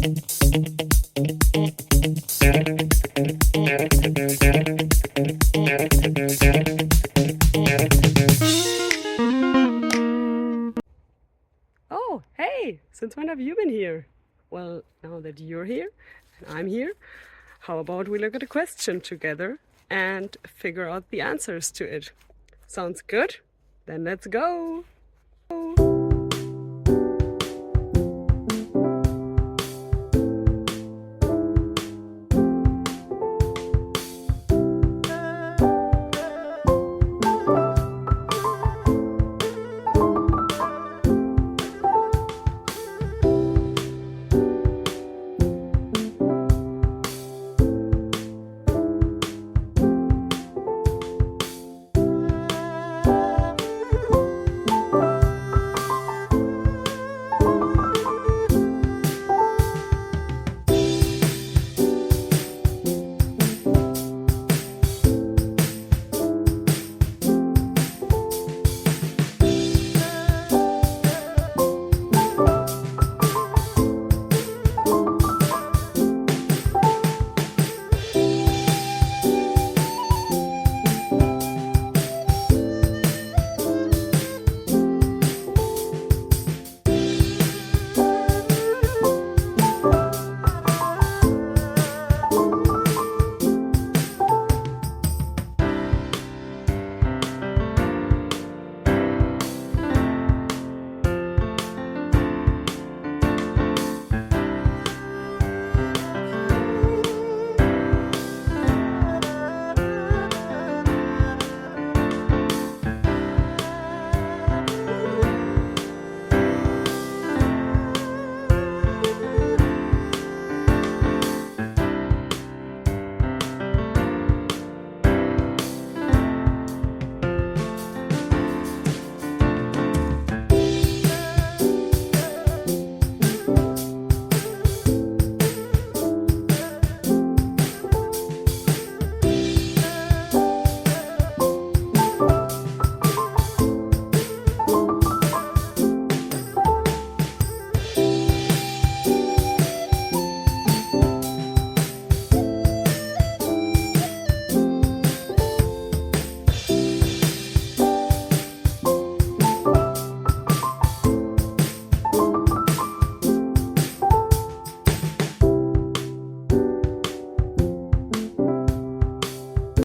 Oh, hey, since when have you been here? Well, now that you're here and I'm here, how about we look at a question together and figure out the answers to it? Sounds good? Then let's go!